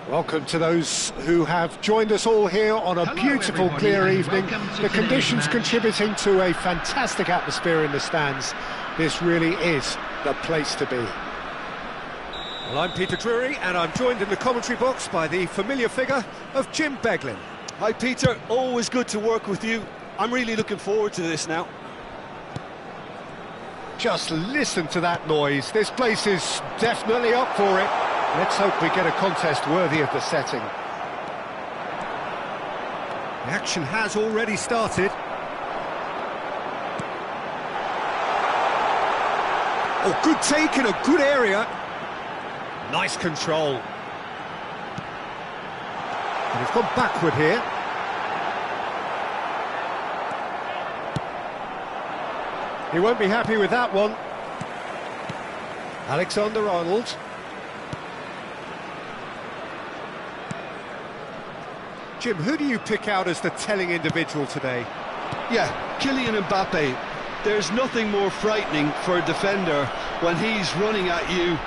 Welcome to those who have joined us all here on a beautiful, clear evening. The conditions contributing to a fantastic atmosphere in the stands. This really is the place to be. Well, I'm Peter Drury, and I'm joined in the commentary box by the familiar figure of Jim Beglin. Hi Peter, always good to work with you. I'm really looking forward to this now. Just listen to that noise. This place is definitely up for it. Let's hope we get a contest worthy of the setting. The action has already started. Oh, good take in a good area. Nice control. And he's gone backward here. He won't be happy with that one. Alexander-Arnold. Jim, who do you pick out as the telling individual today? Yeah, Kylian Mbappe. There's nothing more frightening for a defender when he's running at you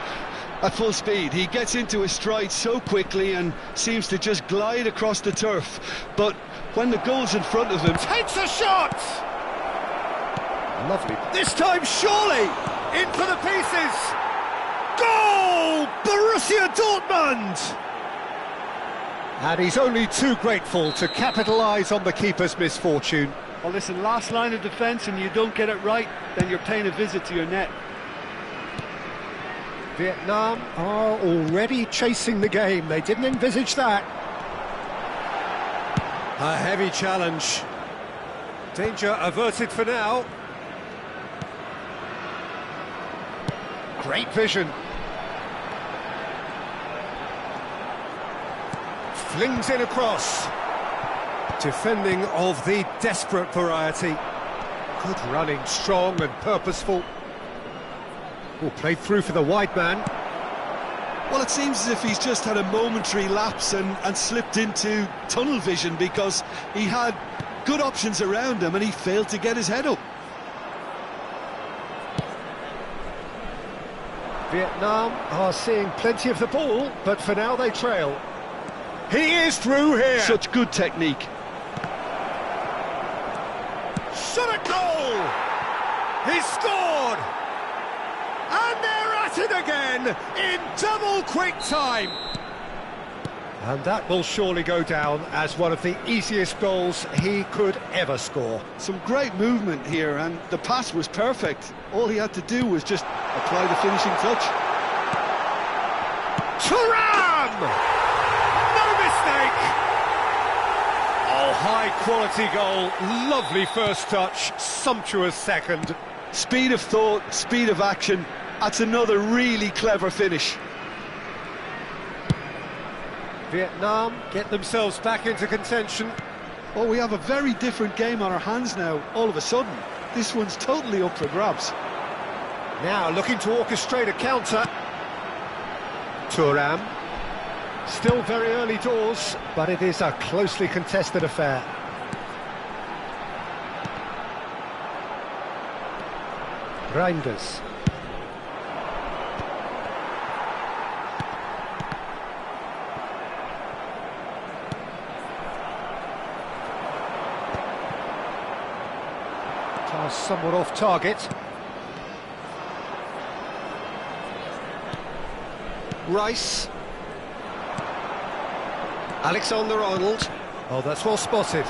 at full speed. He gets into his stride so quickly and seems to just glide across the turf. But when the goal's in front of him... Takes a shot! Lovely. This time, surely! In for the pieces! Goal! Borussia Dortmund! And he's only too grateful to capitalise on the keeper's misfortune. Well, listen, last line of defence and you don't get it right, then you're paying a visit to your net. Vietnam are already chasing the game. They didn't envisage that. A heavy challenge. Danger averted for now. Great vision. Flings in across. Defending of the desperate variety. Good running, strong and purposeful. Oh, played through for the wide man. Well, it seems as if he's just had a momentary lapse and slipped into tunnel vision because he had good options around him and he failed to get his head up. Vietnam are seeing plenty of the ball, but for now they trail. He is through here. Such good technique. Shot at goal! He's scored! And they're at it again in double quick time. And that will surely go down as one of the easiest goals he could ever score. Some great movement here, and the pass was perfect. All he had to do was just apply the finishing touch. Thuram! Oh, high-quality goal, lovely first touch, sumptuous second. Speed of thought, speed of action, that's another really clever finish. Vietnam get themselves back into contention. Oh, we have a very different game on our hands now, all of a sudden. This one's totally up for grabs. Now looking to orchestrate a counter. Thuram. Still very early doors, but it is a closely contested affair. Reinders. Pass somewhat off target. Rice. Alexander-Arnold. Oh, that's well spotted.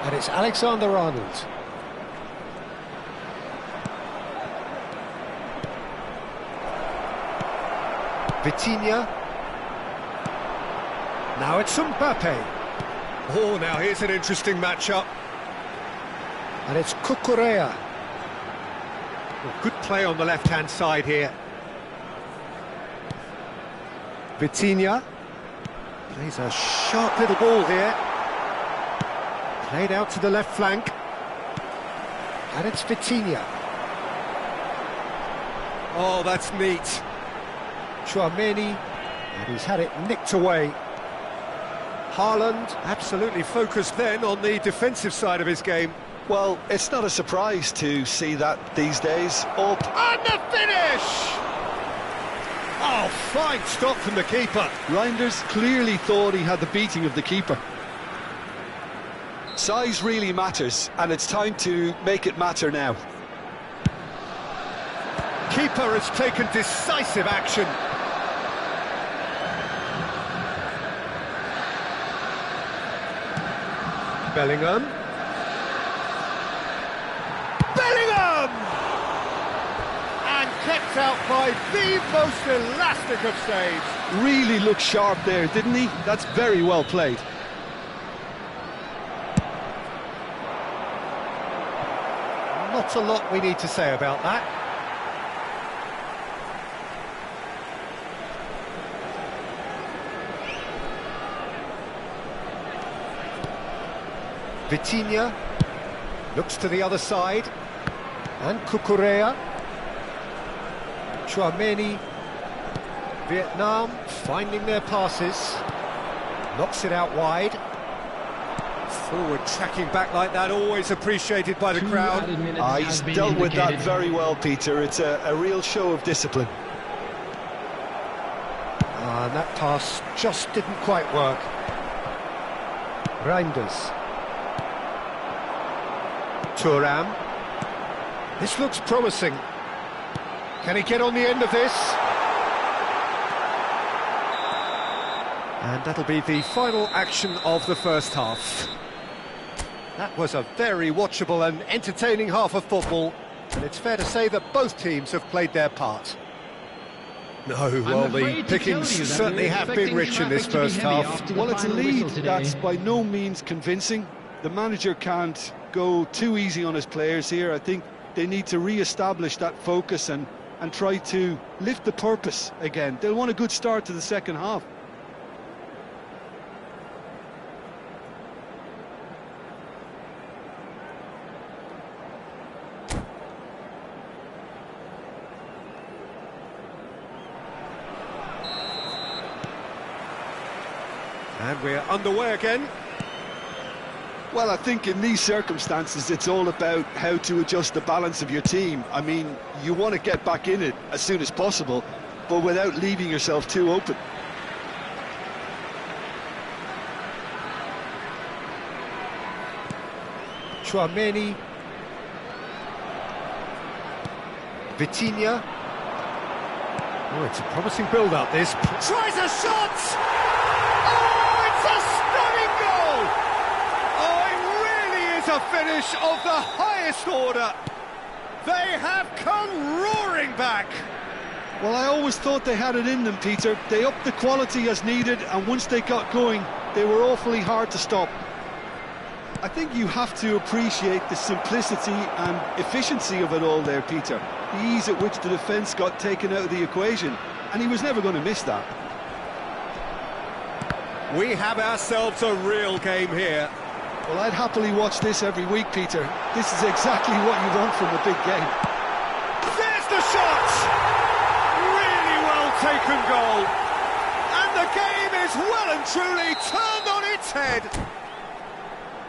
And it's Alexander-Arnold. Vitinha. Now it's Mbappe. Oh, now here's an interesting matchup. And it's Cucurella. Well, good play on the left-hand side here. Vitinha plays a sharp little ball here. Played out to the left flank. And it's Vitinha. Oh, that's neat. Chouameni, and he's had it nicked away. Haaland absolutely focused then on the defensive side of his game. Well, it's not a surprise to see that these days. Up And the finish! Oh, fine stop from the keeper. Reinders clearly thought he had the beating of the keeper. Size really matters, and it's time to make it matter now. Keeper has taken decisive action. Bellingham. Bellingham! And kept out by the most elastic of saves. Really looked sharp there, didn't he? That's very well played. Not a lot we need to say about that. Vitinha looks to the other side, and Cucurella. Chouameni. Vietnam finding their passes, knocks it out wide. Forward tracking back like that, always appreciated by the crowd. He's dealt with that very well, Peter. It's a real show of discipline. And that pass just didn't quite work. Reinders. Thuram. This looks promising. Can he get on the end of this? And that'll be the final action of the first half. That was a very watchable and entertaining half of football, and it's fair to say that both teams have played their part. No, well, the pickings certainly have been rich in this first half. Well, it's a lead that's by no means convincing. The manager can't go too easy on his players here. I think they need to re-establish that focus and try to lift the purpose again. They'll want a good start to the second half. And we're underway again. Well, I think in these circumstances it's all about how to adjust the balance of your team. I mean, you want to get back in it as soon as possible, but without leaving yourself too open. Chouameni. Vitinha. Oh, it's a promising build-up, this. Tries a shot! Oh, it's a stunning goal! Oh, it really is a finish of the highest order. They have come roaring back. Well, I always thought they had it in them, Peter. They upped the quality as needed, and once they got going, they were awfully hard to stop. I think you have to appreciate the simplicity and efficiency of it all there, Peter. The ease at which the defence got taken out of the equation, and he was never going to miss that. We have ourselves a real game here. Well, I'd happily watch this every week, Peter. This is exactly what you want from a big game. There's the shot! Really well taken goal. And the game is well and truly turned on its head.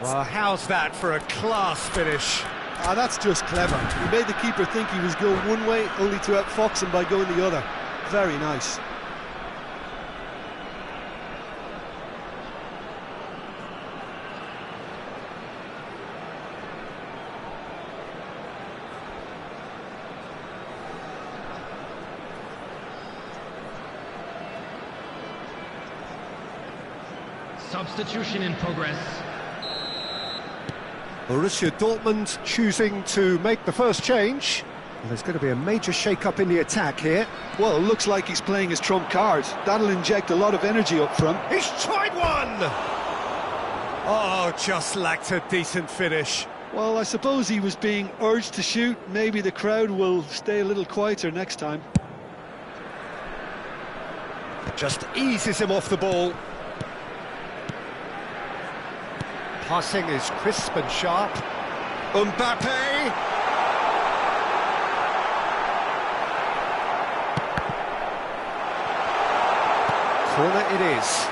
Well, how's that for a class finish? That's just clever. He made the keeper think he was going one way, only to outfox him by going the other. Very nice. Substitution in progress. Borussia Dortmund choosing to make the first change. Well, there's going to be a major shake-up in the attack here. Well, it looks like he's playing his trump card. That'll inject a lot of energy up front. He's tried one! Oh, just lacked a decent finish. Well, I suppose he was being urged to shoot. Maybe the crowd will stay a little quieter next time. Just eases him off the ball. Passing is crisp and sharp. Mbappe! Corner it is.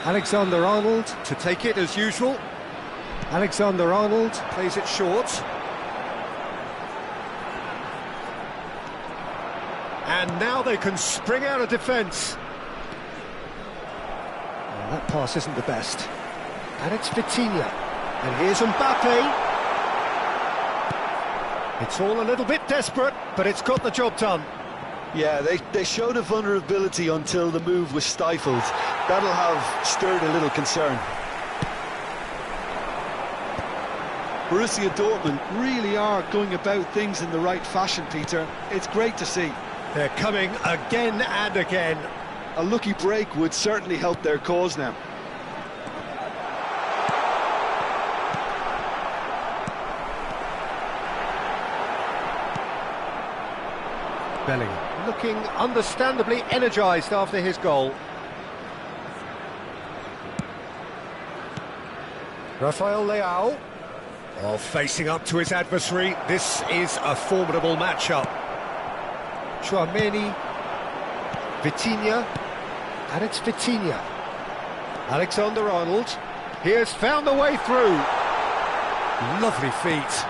Alexander-Arnold to take it as usual. Alexander-Arnold plays it short. And now they can spring out of defence. Well, that pass isn't the best. And it's Vitinha. And here's Mbappe. It's all a little bit desperate, but it's got the job done. Yeah, they showed a vulnerability until the move was stifled. That'll have stirred a little concern. Borussia Dortmund really are going about things in the right fashion, Peter. It's great to see. They're coming again and again. A lucky break would certainly help their cause now. Bellingham looking understandably energised after his goal. Rafael Leao. Oh, facing up to his adversary. This is a formidable matchup. Chouameni. Vitinha. And it's Vitinha. Alexander-Arnold. He has found the way through. Lovely feet.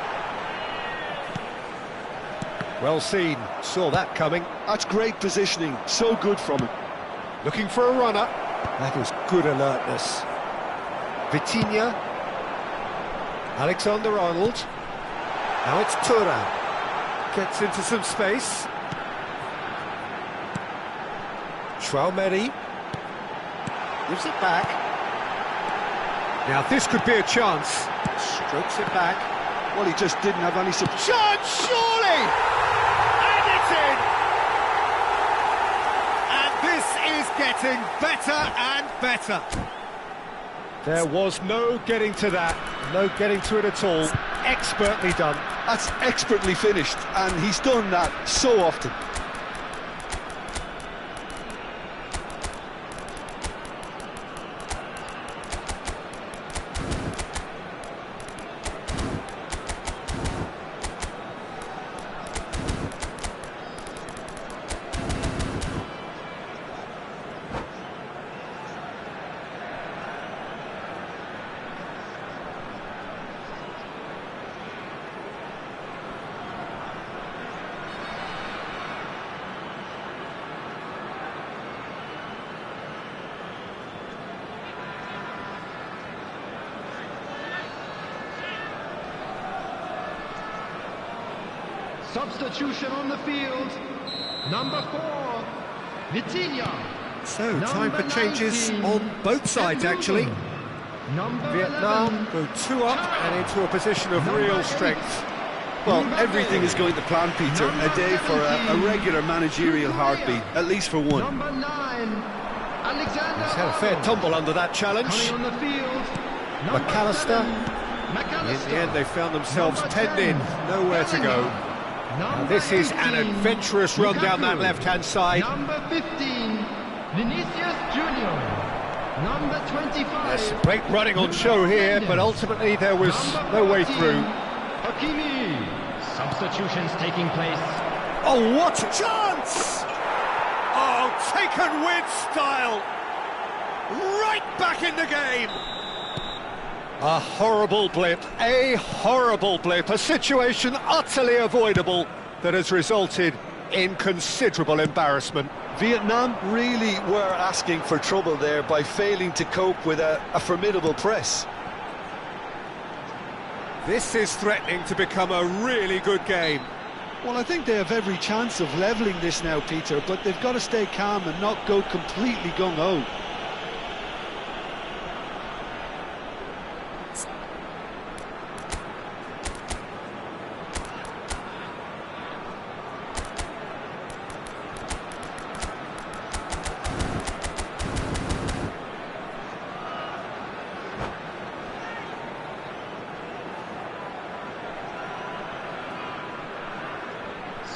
Well seen, saw that coming. That's great positioning, so good from him. Looking for a runner. That is good alertness. Vitinha. Alexander-Arnold. Now it's Thuram. Gets into some space. Chouameni. Gives it back. Now this could be a chance. Strokes it back. Well, he just didn't have any support. Chance, surely! And it's in! And this is getting better and better. There was no getting to that, no getting to it at all. Expertly done. That's expertly finished, and he's done that so often. Substitution on the field. Number 4, Vitinha. So, time for changes on both sides, actually. Vietnam go 2 up and into a position of real strength. Well, everything is going to plan, Peter. A day for a regular managerial heartbeat, at least for one. Number 9, Alexander. He's had a fair tumble under that challenge. On the field. McAllister. In the end, they found themselves penned in, nowhere to go. Now, this is an adventurous run down that left-hand side. Number 15, Vinicius Junior. Number 25. There's some great running on show here, but ultimately there was no way through. Hakimi. Substitutions taking place. Oh, what a chance! Oh, taken with style. Right back in the game. A horrible blip, a situation utterly avoidable that has resulted in considerable embarrassment. Vietnam really were asking for trouble there by failing to cope with a formidable press. This is threatening to become a really good game. Well, I think they have every chance of levelling this now, Peter, but they've got to stay calm and not go completely gung-ho.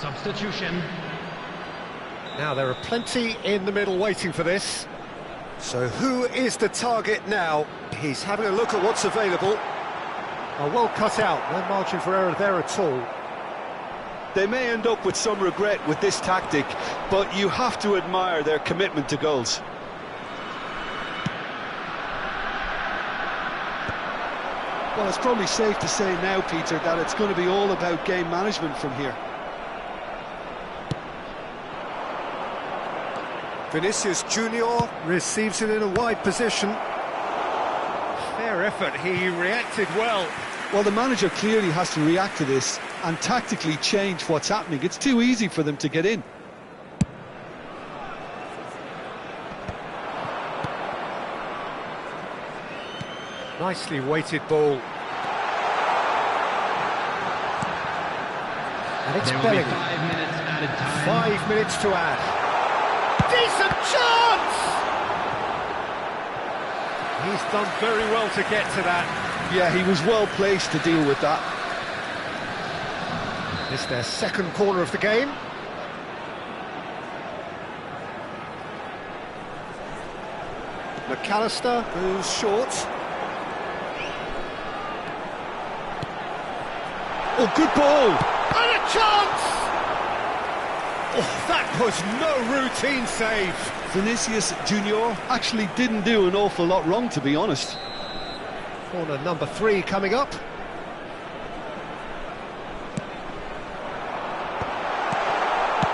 Substitution. Now, there are plenty in the middle waiting for this. So who is the target now? He's having a look at what's available. Oh, well cut out, no margin for error there at all. They may end up with some regret with this tactic, but you have to admire their commitment to goals. Well, it's probably safe to say now, Peter, that it's going to be all about game management from here. Vinicius Junior receives it in a wide position. Fair effort, he reacted well. Well, the manager clearly has to react to this and tactically change what's happening. It's too easy for them to get in. Nicely weighted ball. And it's There will be Bellingham. 5 minutes added time. 5 minutes to add. Decent chance! He's done very well to get to that. Yeah, he was well placed to deal with that. It's their second corner of the game. McAllister moves short. Oh, good ball! And a chance! Oh, that was no routine save. Vinicius Junior actually didn't do an awful lot wrong, to be honest. Corner number 3 coming up.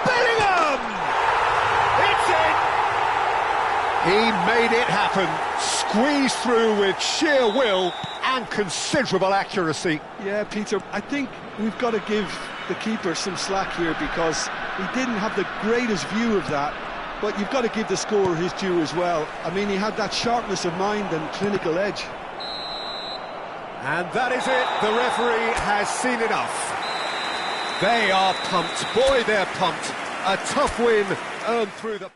Bellingham! It's in! He made it happen. Squeezed through with sheer will and considerable accuracy. Yeah, Peter, I think we've got to give the keeper some slack here because he didn't have the greatest view of that, but you've got to give the scorer his due as well. I mean, he had that sharpness of mind and clinical edge. And that is it. The referee has seen enough. They are pumped. Boy, they're pumped. A tough win earned through the...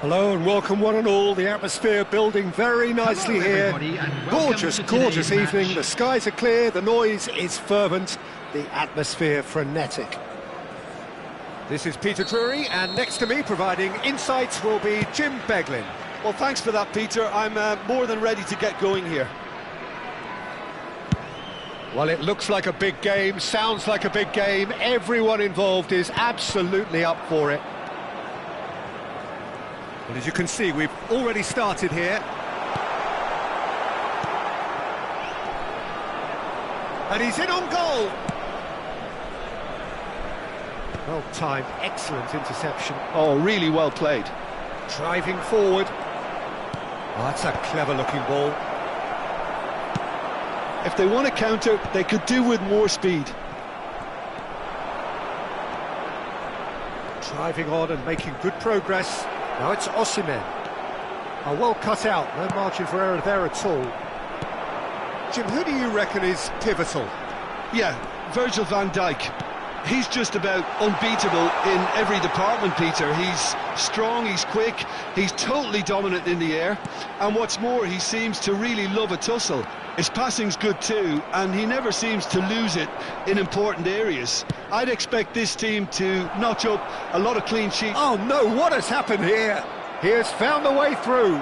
Hello and welcome one and all. The atmosphere building very nicely here. Gorgeous, gorgeous evening. The skies are clear, the noise is fervent, the atmosphere frenetic. This is Peter Drury, and next to me providing insights will be Jim Beglin. Well, thanks for that, Peter. I'm more than ready to get going here. Well, it looks like a big game, sounds like a big game. Everyone involved is absolutely up for it. Well, as you can see, we've already started here. And he's in on goal. Well timed, excellent interception. Oh, really well played. Driving forward. Oh, that's a clever-looking ball. If they want to counter, they could do with more speed. Driving on and making good progress. Now it's Osimhen. Oh, well cut out, no margin for error there at all. Jim, who do you reckon is pivotal? Yeah, Virgil van Dijk. He's just about unbeatable in every department, Peter. He's strong, he's quick, he's totally dominant in the air. And what's more, he seems to really love a tussle. His passing's good too, and he never seems to lose it in important areas. I'd expect this team to notch up a lot of clean sheets. Oh no, what has happened here? He has found the way through.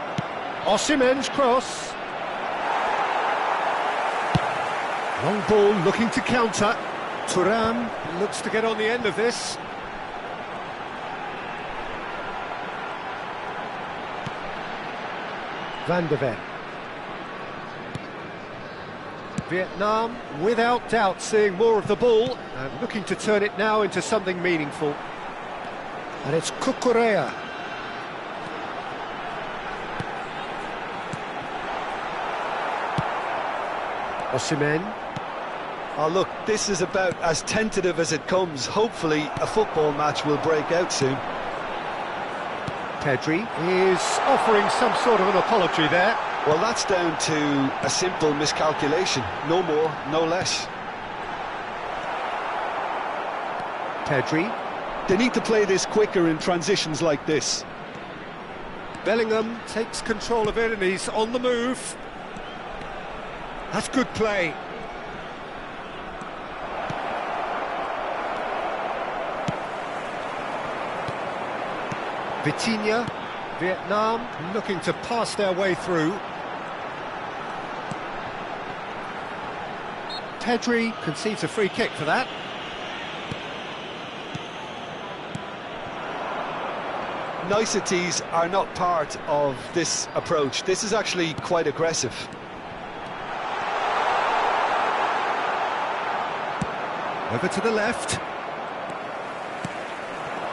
Osimhen's cross. Long ball looking to counter. Thuram looks to get on the end of this. Van de Ven. Vietnam, without doubt, seeing more of the ball and looking to turn it now into something meaningful. And it's Cucurella. Osimhen. Oh look, this is about as tentative as it comes. Hopefully a football match will break out soon. Pedri is offering some sort of an apology there. Well, that's down to a simple miscalculation. No more, no less. Pedri. They need to play this quicker in transitions like this. Bellingham takes control of it and he's on the move. That's good play. Vitinha, Vietnam looking to pass their way through. Pedri concedes a free kick for that. Niceties are not part of this approach. This is actually quite aggressive. Over to the left.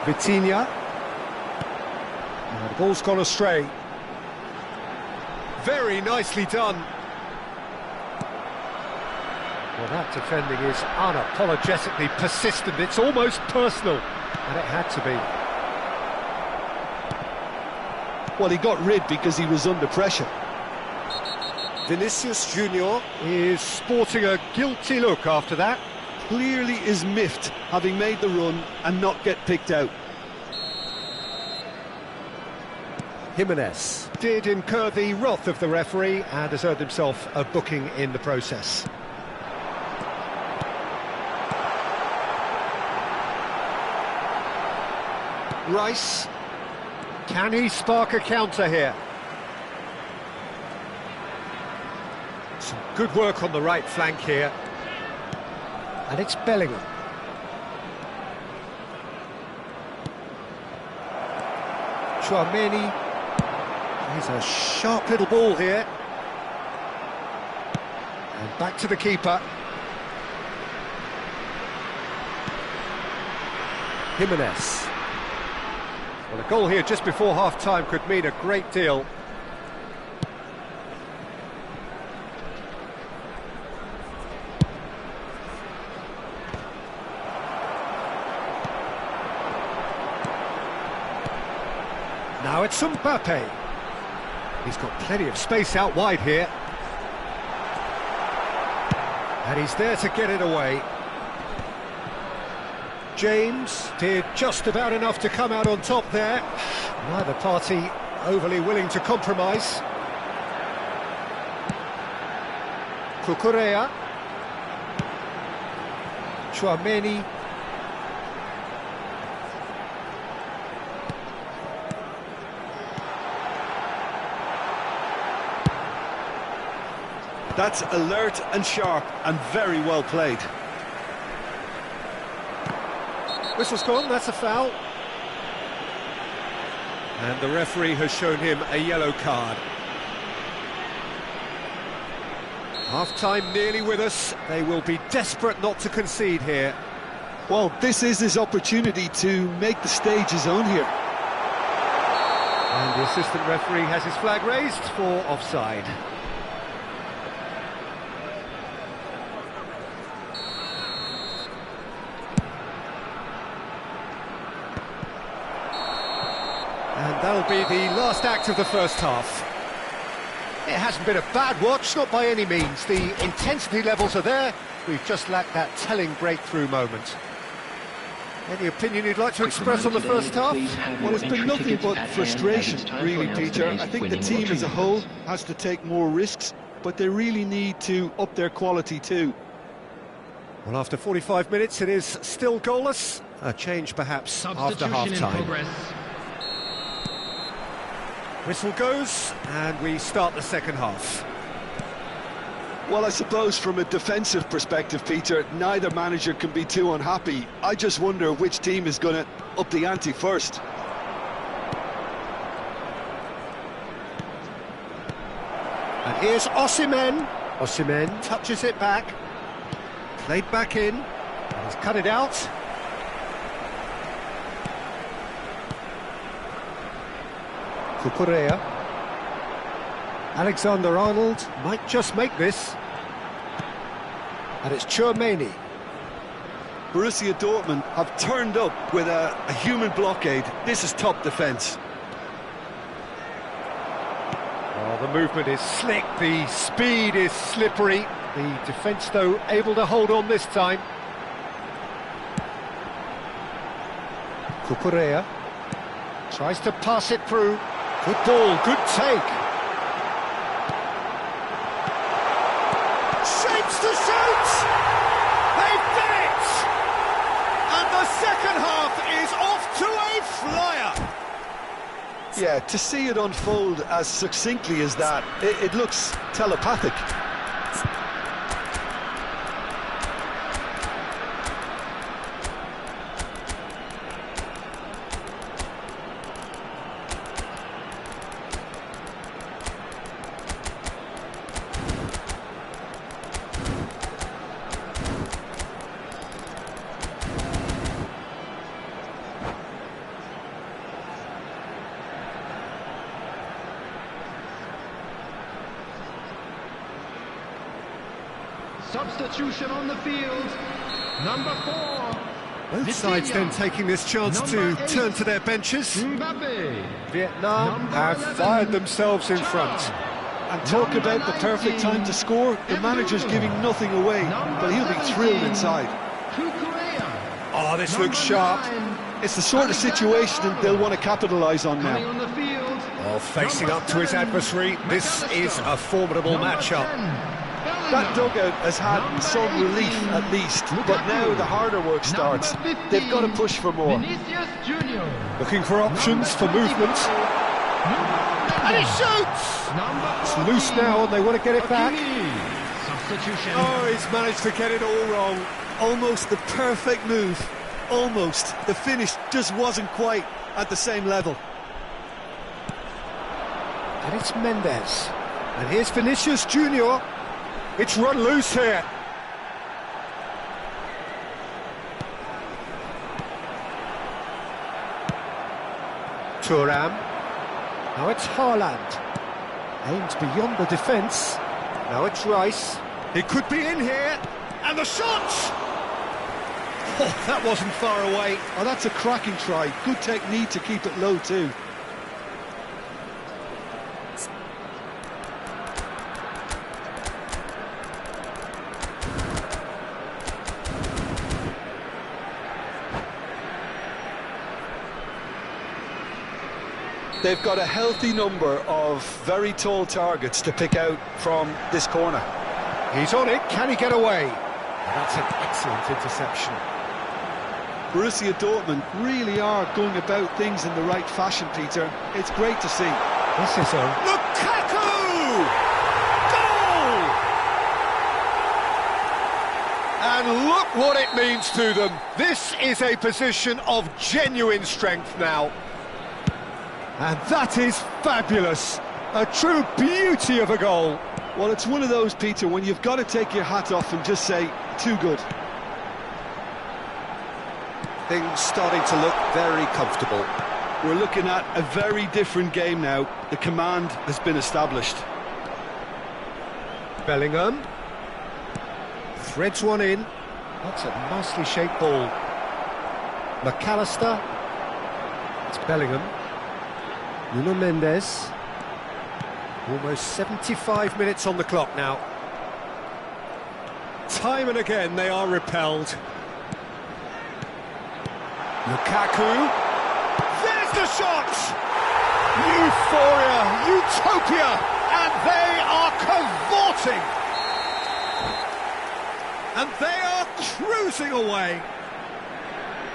Vitinha. The ball's gone astray. Very nicely done. Well, that defending is unapologetically persistent. It's almost personal, and it had to be. Well, he got rid because he was under pressure. Vinicius Junior is sporting a guilty look after that. Clearly is miffed, having made the run and not get picked out. Jimenez did incur the wrath of the referee and has earned himself a booking in the process. Rice, can he spark a counter here? Some good work on the right flank here. And it's Bellingham. Tchouaméni. Here's a sharp little ball here. And back to the keeper. Jimenez. Well, a goal here just before half-time could mean a great deal. Now it's Mbappe. He's got plenty of space out wide here. And he's there to get it away. James did just about enough to come out on top there. Neither party overly willing to compromise. Cucurella. Tchouaméni. That's alert and sharp and very well played. Whistle's gone, that's a foul. And the referee has shown him a yellow card. Half-time nearly with us. They will be desperate not to concede here. Well, this is his opportunity to make the stage his own here. And the assistant referee has his flag raised for offside. And that'll be the last act of the first half. It hasn't been a bad watch, not by any means. The intensity levels are there. We've just lacked that telling breakthrough moment. Any opinion you'd like to express on the first half? Well, it's been nothing but frustration, really, Peter. I think the team as a whole has to take more risks, but they really need to up their quality too. Well, after 45 minutes, it is still goalless. A change, perhaps, after half-time. Whistle goes, and we start the second half. Well, I suppose from a defensive perspective, Peter, neither manager can be too unhappy. I just wonder which team is going to up the ante first. And here's Osimhen. Osimhen touches it back. Played back in. He's cut it out. Cucurella. Alexander-Arnold might just make this. And it's Tchouaméni. Borussia Dortmund have turned up with a human blockade. This is top defence. Oh, the movement is slick, the speed is slippery. The defence, though, able to hold on this time. Cucurella tries to pass it through. Good ball, good take. Shapes to shoot! They've done it! And the second half is off to a flyer! Yeah, to see it unfold as succinctly as that, it looks telepathic. Substitution on the field, number 4. Both sides then taking this chance to turn to their benches. Vietnam have fired themselves in front. And talk about the perfect time to score. The manager's giving nothing away, but he'll be thrilled inside. Oh, this looks sharp. It's the sort of situation they'll want to capitalise on now. Oh, facing up to his adversary, this is a formidable matchup. That dugout has had some relief at least, but now the harder work starts. They've got to push for more. Looking for options for movement. And he shoots! It's loose now and they want to get it back. Oh, he's managed to get it all wrong. Almost the perfect move. Almost. The finish just wasn't quite at the same level. And it's Mendes. And here's Vinicius Junior. It's run loose here. Thuram. Now it's Haaland. Aims beyond the defence. Now it's Rice. He could be in here. And the shot! Oh, that wasn't far away. Oh, that's a cracking try. Good technique to keep it low too. They've got a healthy number of very tall targets to pick out from this corner. He's on it, can he get away? That's an excellent interception. Borussia Dortmund really are going about things in the right fashion, Peter. It's great to see. This is a... Lukaku! Goal! And look what it means to them. This is a position of genuine strength now. And that is fabulous. A true beauty of a goal. Well, it's one of those, Peter, when you've got to take your hat off and just say, too good. Things starting to look very comfortable. We're looking at a very different game now. The command has been established. Bellingham. Threads one in. That's a nicely shaped ball. McAllister. It's Bellingham. Nuno Mendes. Almost 75 minutes on the clock now. Time and again they are repelled. Lukaku. There's the shot! Euphoria, utopia, and they are cavorting. And they are cruising away.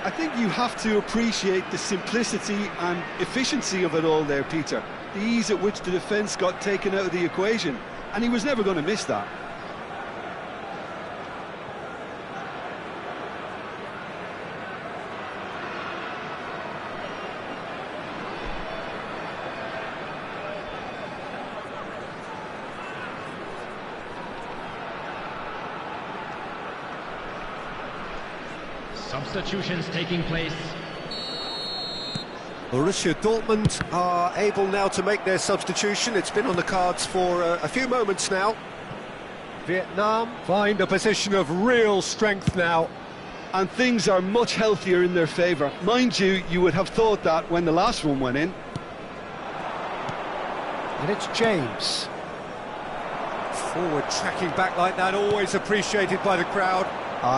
I think you have to appreciate the simplicity and efficiency of it all there, Peter. The ease at which the defence got taken out of the equation, and he was never going to miss that. Substitutions taking place. Borussia Dortmund are able now to make their substitution. It's been on the cards for a few moments now. Vietnam find a position of real strength now. And things are much healthier in their favour. Mind you, you would have thought that when the last one went in. And it's James. Forward tracking back like that, always appreciated by the crowd.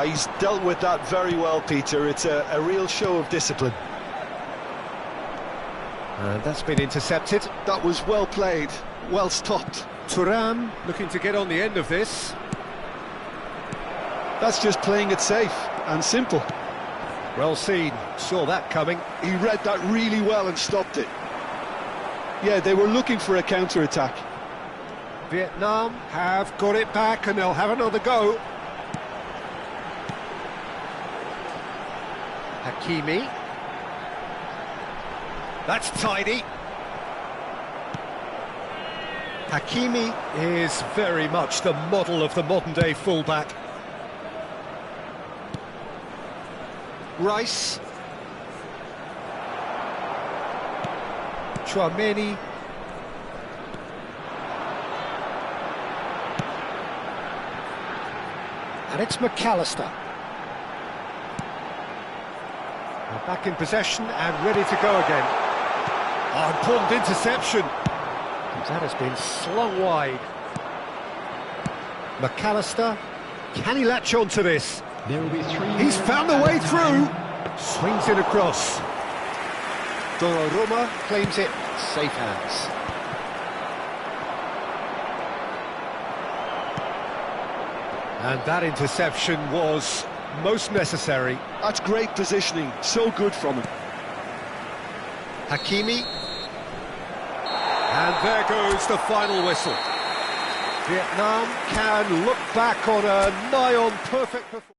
He's dealt with that very well, Peter. It's a real show of discipline. And that's been intercepted. That was well played, well stopped. Thuram looking to get on the end of this. That's just playing it safe and simple. Well seen, saw that coming. He read that really well and stopped it. Yeah, they were looking for a counter-attack. Vietnam have got it back and they'll have another go. Hakimi. That's tidy. Hakimi is very much the model of the modern-day fullback. Rice. Chouameni. And it's McAllister. Now back in possession and ready to go again. Oh, important interception. That has been slung wide. McAllister, can he latch on to this? There will be 3. He's found the way through. Swings it across. Donnarumma claims it. Safe hands. And that interception was most necessary. That's great positioning. So good from him. Hakimi. And there goes the final whistle. Vietnam can look back on a nigh-on perfect performance.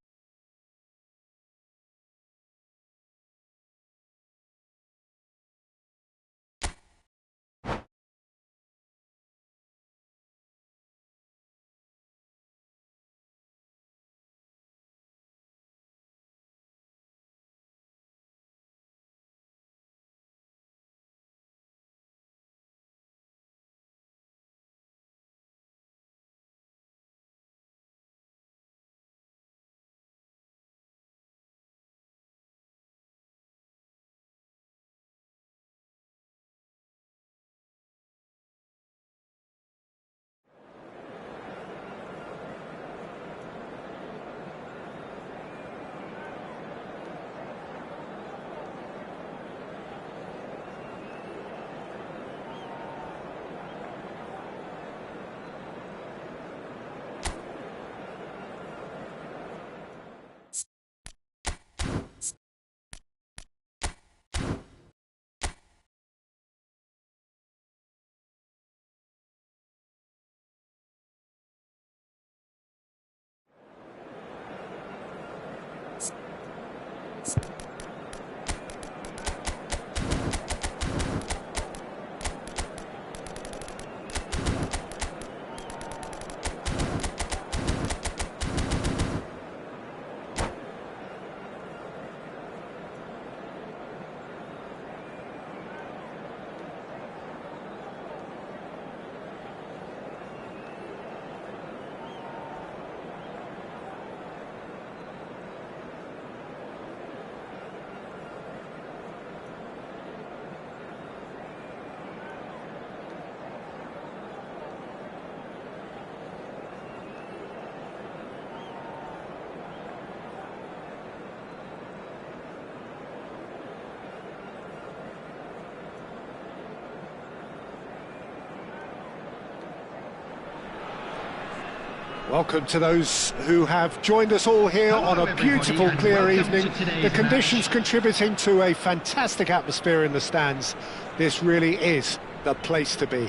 Welcome to those who have joined us all here on a beautiful, clear evening. The conditions contributing to a fantastic atmosphere in the stands. This really is the place to be.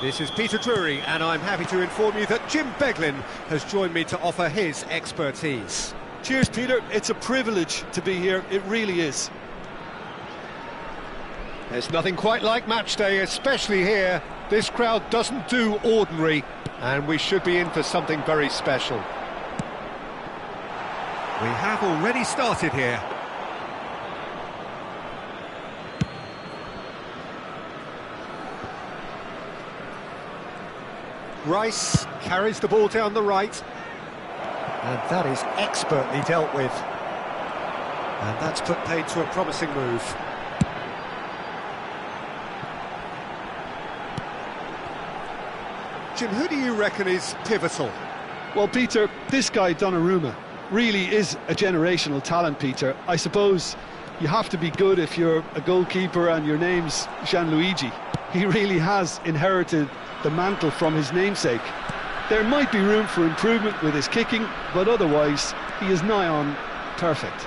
This is Peter Drury, and I'm happy to inform you that Jim Beglin has joined me to offer his expertise. Cheers, Peter. It's a privilege to be here. It really is. There's nothing quite like match day, especially here. This crowd doesn't do ordinary, and we should be in for something very special. We have already started here. Rice carries the ball down the right, and that is expertly dealt with. And that's put paid to a promising move. Jim, who do you reckon is pivotal? Well, Peter, this guy, Donnarumma, really is a generational talent, Peter. I suppose you have to be good if you're a goalkeeper and your name's Gianluigi. He really has inherited the mantle from his namesake. There might be room for improvement with his kicking, but otherwise, he is nigh on perfect.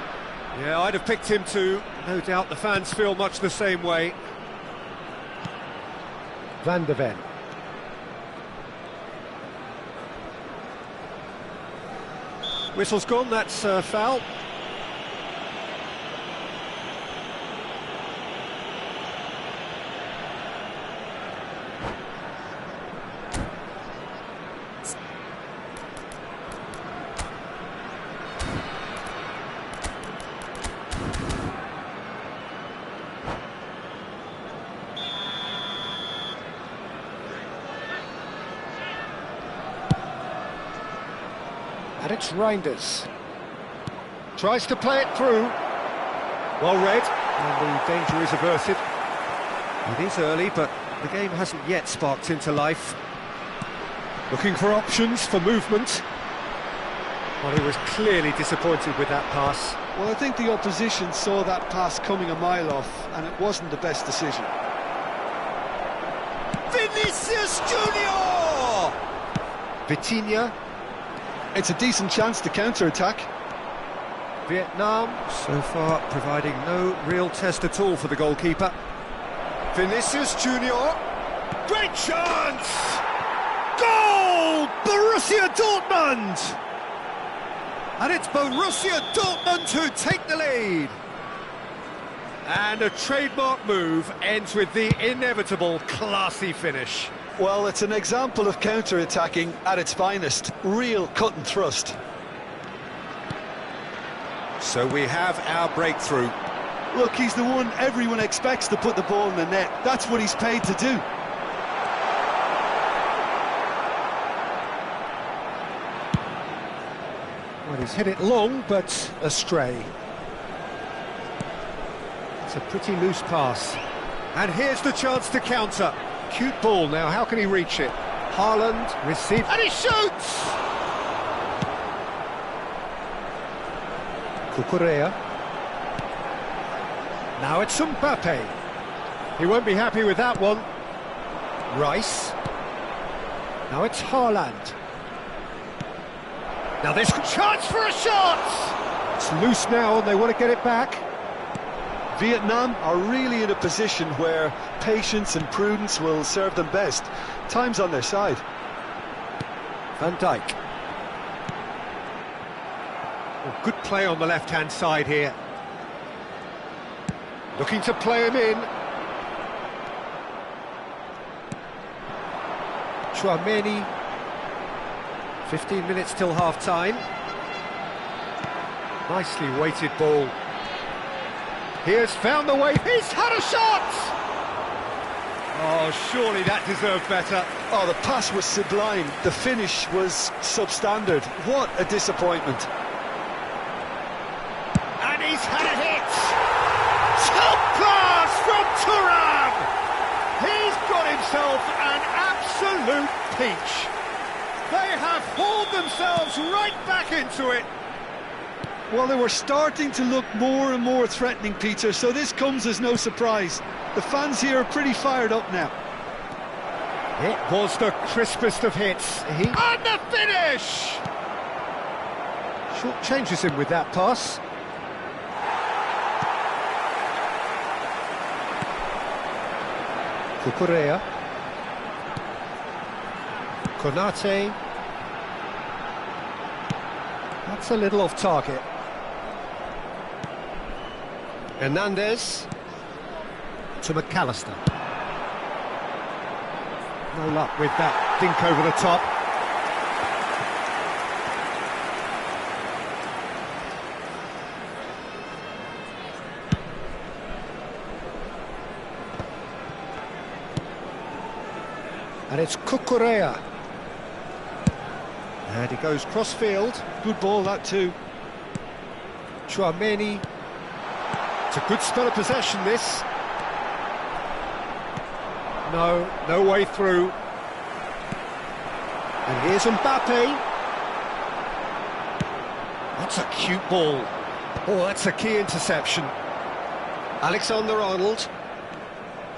Yeah, I'd have picked him too. No doubt the fans feel much the same way. Van de Ven. Whistle's gone, that's foul. And it's Reinders. Tries to play it through. Well read, and the danger is averted. It is early, but the game hasn't yet sparked into life. Looking for options, for movement. Well, he was clearly disappointed with that pass. Well, I think the opposition saw that pass coming a mile off, and it wasn't the best decision. Vinicius Junior! Vitinha. It's a decent chance to counter-attack. Vietnam, so far, providing no real test at all for the goalkeeper. Vinicius Junior. Great chance! Goal! Borussia Dortmund! And it's Borussia Dortmund who take the lead. And a trademark move ends with the inevitable classy finish. Well, it's an example of counter-attacking at its finest. Real cut and thrust. So we have our breakthrough. Look, he's the one everyone expects to put the ball in the net. That's what he's paid to do. Well, he's hit it long, but astray. It's a pretty loose pass. And here's the chance to counter. Cute ball now, how can he reach it? Haaland receives, and he shoots! Cucurella. Now it's Mbappe. He won't be happy with that one. Rice. Now it's Haaland. Now this chance for a shot! It's loose now and they want to get it back. Vietnam are really in a position where patience and prudence will serve them best. Time's on their side. Van Dijk. Well, good play on the left-hand side here. Looking to play him in. Chouameni. 15 minutes till half-time. Nicely weighted ball. He has found the way. He's had a shot! Oh, surely that deserved better. Oh, the pass was sublime. The finish was substandard. What a disappointment. And he's had a hit! Top pass from Thuram! He's got himself an absolute peach. They have hauled themselves right back into it. Well, they were starting to look more and more threatening, Peter, so this comes as no surprise. The fans here are pretty fired up now. It was the crispest of hits. And the finish! Short changes him with that pass. Cucurella. Konate. That's a little off target. Hernandez to McAllister. No luck with that dink over the top. And it's Cucurella. And he goes cross-field. Good ball, that too. Chouameni. It's a good spell of possession, this. No way through. And here's Mbappe. That's a cute ball. Oh, that's a key interception. Alexander-Arnold.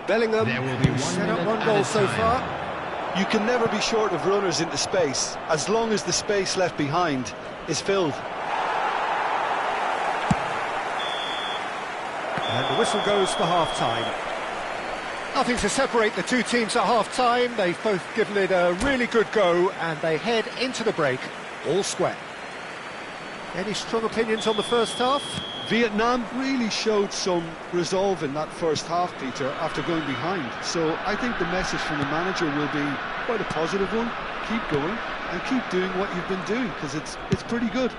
Bellingham. There will be Set up 1 one minute goal added so time. far. You can never be short of runners into space, as long as the space left behind is filled. And the whistle goes for half-time. Nothing to separate the two teams at half-time. They've both given it a really good go, and they head into the break all square. Any strong opinions on the first half? Vietnam really showed some resolve in that first half, Peter, after going behind. So I think the message from the manager will be quite a positive one. Keep going and keep doing what you've been doing, because it's pretty good.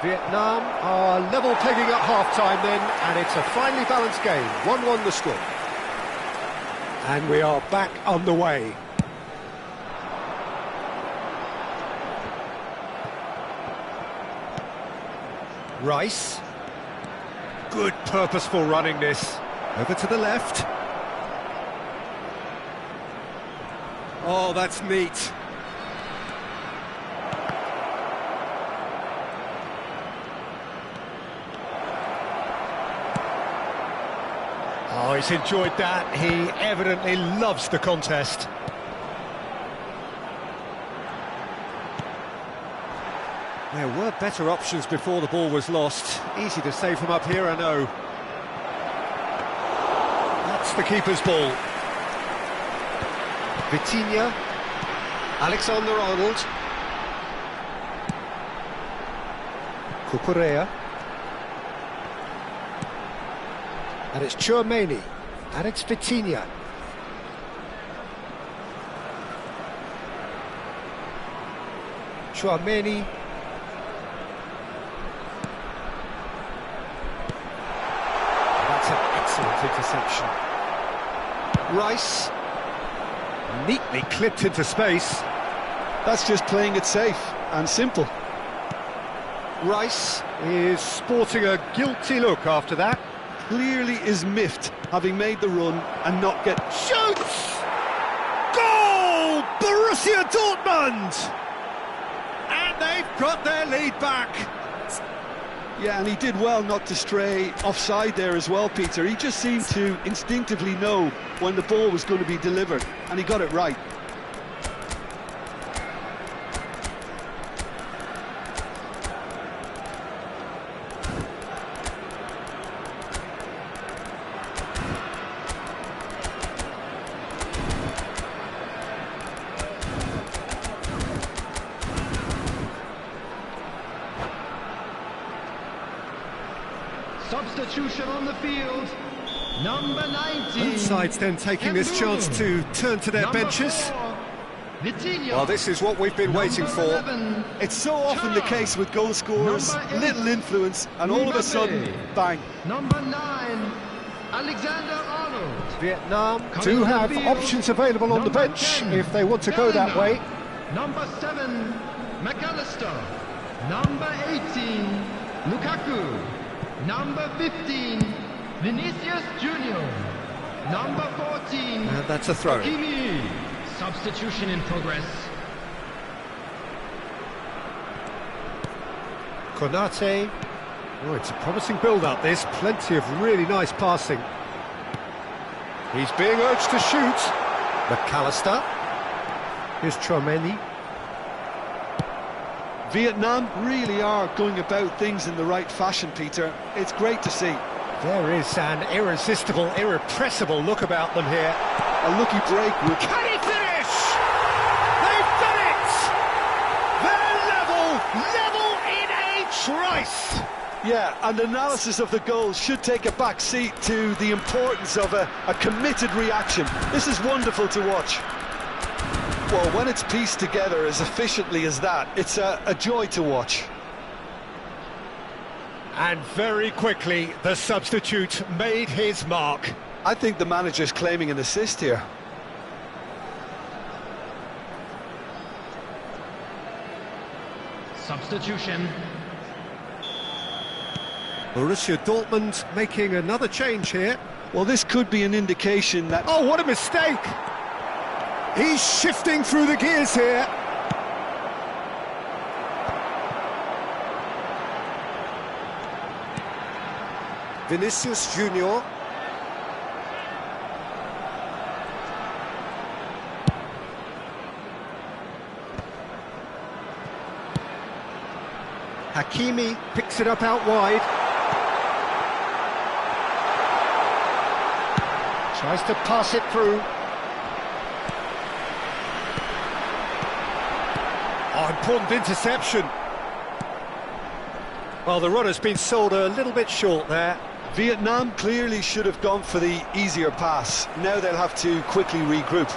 Vietnam are level pegging at half-time then, and it's a finely balanced game. 1-1 the score. And we are back underway. Rice. Good purposeful running this. Over to the left. Oh, that's neat. Oh, he's enjoyed that. He evidently loves the contest. There were better options before the ball was lost. Easy to save from up here, I know. That's the keeper's ball. Vitinha. Alexander-Arnold. Cucurella. And it's Chouameni. And it's Vitinha. Chouameni. That's an excellent interception. Rice. Neatly clipped into space. That's just playing it safe and simple. Rice is sporting a guilty look after that. Clearly is miffed, having made the run and not get... Shoots! Goal! Borussia Dortmund! And they've got their lead back. Yeah, and he did well not to stray offside there as well, Peter. He just seemed to instinctively know when the ball was going to be delivered, and he got it right. Substitution on the field. Number 19. Both sides then taking this chance to turn to their Number benches. 4, Vitinha. Well, this is what we've been waiting Number for. 11, It's so often the case with goal scorers, Number 8, little influence, and all of a sudden, bang. Number 9, Alexander Arnold. Vietnam Coming do to the have field. options available on the Number bench 10, if they want to go that way. Number 7, McAllister. Number 18, Lukaku. Number 15, Vinicius Junior. Number 14, And that's a throw. Hakimi. Substitution in progress. Konate. Oh, it's a promising build-up, this. Plenty of really nice passing. He's being urged to shoot. McAllister. Here's Chouameni. Vietnam really are going about things in the right fashion, Peter. It's great to see. There is an irresistible, irrepressible look about them here. A lucky break would... Can he finish? They've done it! They're level in a trice! Yeah, and analysis of the goal should take a back seat to the importance of a committed reaction. This is wonderful to watch. Well, when it's pieced together as efficiently as that, it's a joy to watch. And very quickly, the substitute made his mark. I think the manager's claiming an assist here. Substitution. Borussia Dortmund making another change here. Well, this could be an indication that... Oh, what a mistake! He's shifting through the gears here. Vinicius Junior. Hakimi picks it up out wide. Tries to pass it through. Oh, important interception. Well, the runner's been sold a little bit short there. Vietnam clearly should have gone for the easier pass. Now they'll have to quickly regroup.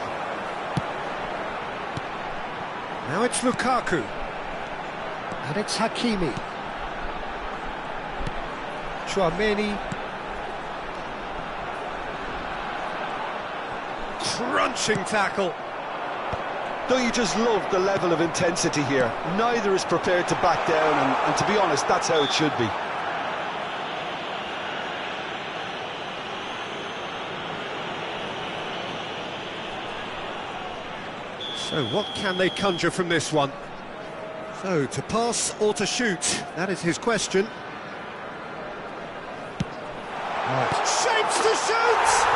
Now it's Lukaku. And it's Hakimi. Chouameni. Crunching tackle. Don't you just love the level of intensity here? Neither is prepared to back down, and to be honest, that's how it should be. So what can they conjure from this one? So, to pass or to shoot? That is his question. Right. Shapes to shoot!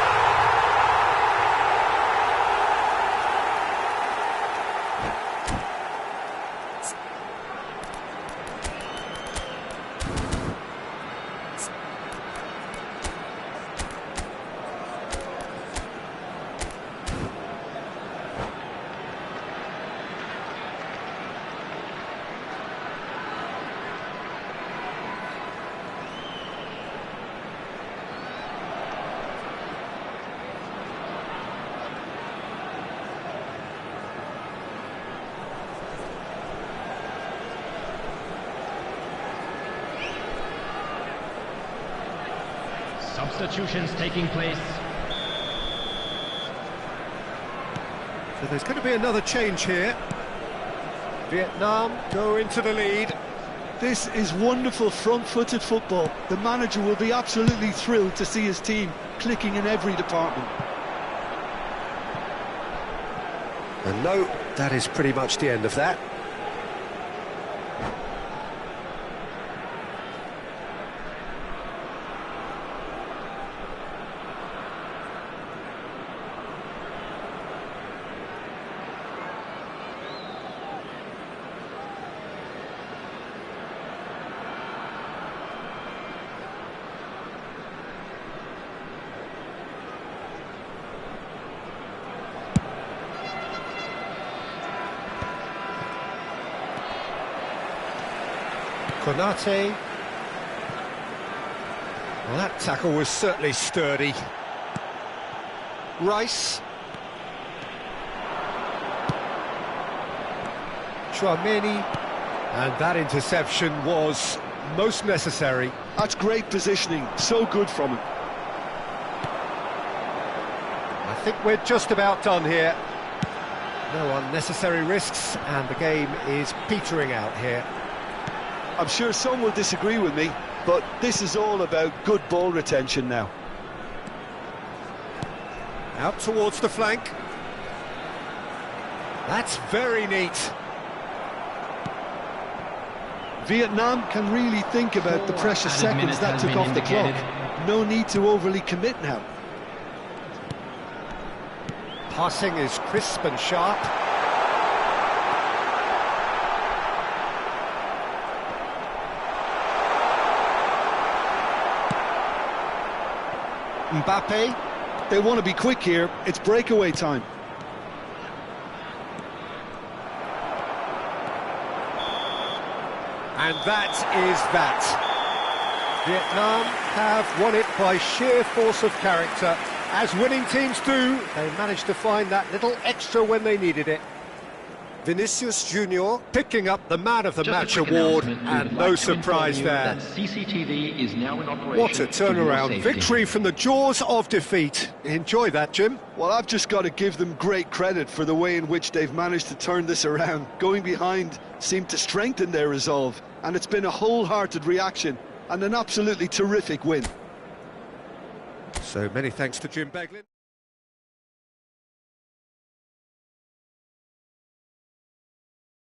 Substitutions taking place. So there's going to be another change here. Vietnam go into the lead. This is wonderful front-footed football. The manager will be absolutely thrilled to see his team clicking in every department. And no, that is pretty much the end of that. Konate. Well, that tackle was certainly sturdy. Rice. Chouameni. And that interception was most necessary. That's great positioning, so good from him. I think we're just about done here. No unnecessary risks, and the game is petering out here. I'm sure some will disagree with me, but this is all about good ball retention now. Out towards the flank. That's very neat. Vietnam can really think about the precious seconds that took off the clock. No need to overly commit now. Passing is crisp and sharp. Mbappe. They want to be quick here. It's breakaway time. And that is that. Vietnam have won it by sheer force of character. As winning teams do, they managed to find that little extra when they needed it. Vinicius Junior picking up the Man of the Match award, and no surprise there. CCTV is now in operation. What a turnaround victory from the jaws of defeat. Enjoy that, Jim. Well, I've just got to give them great credit for the way in which they've managed to turn this around. Going behind seemed to strengthen their resolve, and it's been a wholehearted reaction and an absolutely terrific win. So many thanks to Jim Beglin.